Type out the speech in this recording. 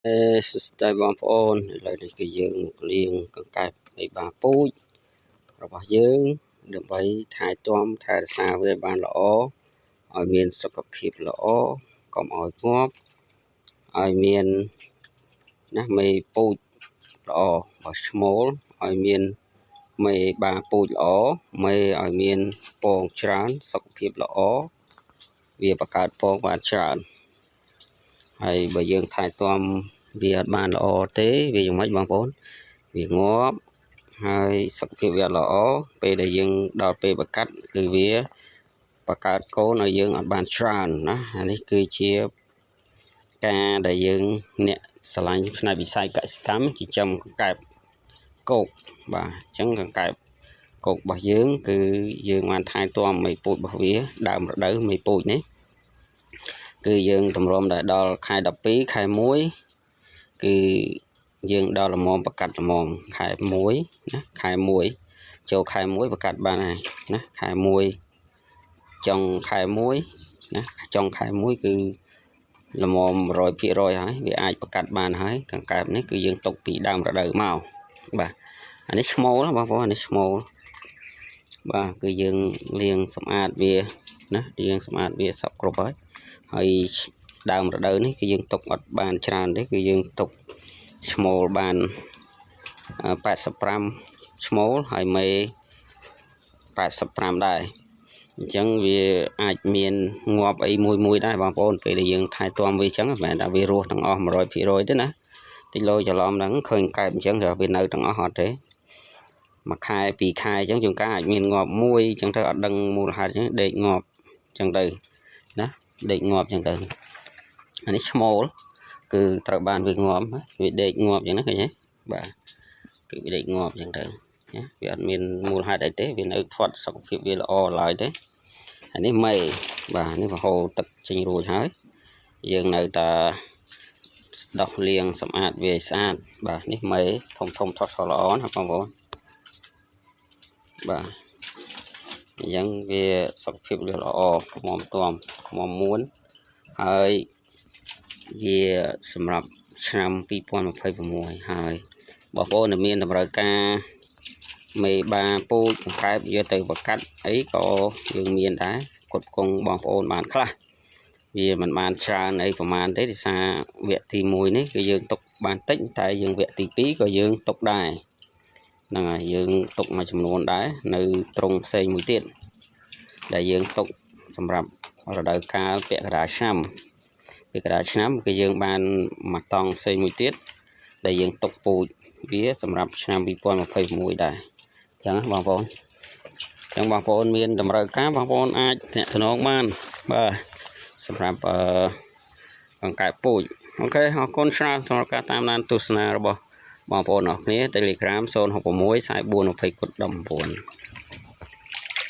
Stay បងប្អូនឥឡូវនេះគឺយើងលៀងកង្កែបឲ្យបានពូជរបស់យើងដើម្បីថែទាំថែរក្សាវាបានល្អឲ្យមានសុខភាពល្អកុំឲ្យងាប់ឲ្យមានណាមេពូជល្អបើឈ្មោលឲ្យមានមេបាពូជល្អមេឲ្យមានពងច្រើនសុខភាពល្អវាបង្កើតពងបានច្រើនហើយបើយើងថែទាំវាអត់បានល្អទេវាយ៉ាងម៉េចបងប្អូនវាងាប់ហើយសុខភាពវាល្អពេលដែលយើងដល់ពេលបង្កាត់គឺវាបង្កើតកូនឲ្យយើងអត់បានច្រើនណាអានេះគឺជាការដែលយើងអ្នកឆ្លាញ់ផ្នែកវិស័យកសិកម្មចិញ្ចឹមកង្កែបគោកបាទអញ្ចឹងកង្កែបគោករបស់យើងគឺយើងបានថែទាំមេពូជរបស់វាដើមរដូវមេពូជនេះគឺយើងតម្រាំដល់ខែ12ខែ1គឺយើងដល់ល្មមប្រកាត់ល្មមខែ1ណាខែ1ចូលខែ1ប្រកាត់បានហើយណាខែ1ចុងខែ1ណាចុងខែ1គឺល្មម 100% ហើយវាអាចប្រកាត់បានហើយកង្កែបនេះគឺយើងຕົកពីដើមរដូវមកបាទអានេះឈ្មោលបងប្អូនអានេះឈ្មោលបាទគឺយើងលាងសម្អាតវាណាយើងសម្អាតវាសពគ្រប់ហើយដើមរដូវនេះគឺយើងຕົកអត់បានច្រើនទេគឺយើងຕົកឈ្មោលបាន85ឈ្មោលហើយមេ85ដែរអញ្ចឹងវាអាចមានងាប់អីមួយដែរបងប្អូនពេលដែលយើងថែទាំវាអញ្ចឹងមិនមែនថាវារស់ទាំងអស់ 100% ទេណាតិចលោច្រឡំហ្នឹងឃើញកែបអញ្ចឹងវានៅទាំងអស់អត់ទេមួយខែពីរខែអញ្ចឹងជួនកាលអាចមានងាប់មួយអញ្ចឹងទៅអត់ដឹងមូលហេតុអញ្ចឹងដេកងាប់អញ្ចឹងទៅណាដេកងាប់អញ្ចឹងទៅអានេះឈ្មោលគឺត្រូវបានវាងាប់វាដេកងាប់អញ្ចឹងណាឃើញទេបាទគឺវាដេកងាប់អញ្ចឹងទៅណាវាអត់មានមូលហេតុអីទេវានៅធាត់សុខភាពវាល្អឡើយទេអានេះមេបាទនេះបង្ហូរទឹកចេញរួចហើយយើងនៅតែដោះលាងសម្អាតវាឲ្យស្អាតបាទនេះមេធំធាត់ល្អណាបងប្អូនបាទអញ្ចឹងវាសុខភាពវាល្អថ្មមួនហើយវាសម្រាប់ឆ្នាំ2026ហើយបងប្អូនដែលមានតម្រូវការមេបាពូជកង្កែបយកទៅបង្កាត់អីក៏យើងមានដែរគ្រប់គង់បងប្អូនបានខ្លះវាមិនបានច្រើនអីប្រហែលទេដោយសារវគ្គទី1នេះគឺយើងຕົកបានតិចតែយើងវគ្គទី2ក៏យើងຕົកដែរហ្នឹងហើយយើងຕົកមួយចំនួនដែរនៅត្រង់ផ្សេងមួយទៀតដែលយើងຕົកសម្រាប់រដូវកាលពាក់កណ្ដាលឆ្នាំគឺយើងបានមកតង់ផ្សេងមួយទៀតដែលយើងຕົកពូជវាសម្រាប់ឆ្នាំ2026ដែរអញ្ចឹងបងប្អូនអញ្ចឹងបងប្អូនមានតម្រូវការបងប្អូនអាចទំនាក់ទំនងបានបាទសម្រាប់កង្កែបពូជអូខេអរគុណច្រើនសម្រាប់ការតាមដានទស្សនារបស់បងប្អូនអរគ្នា Telegram 066 4420 19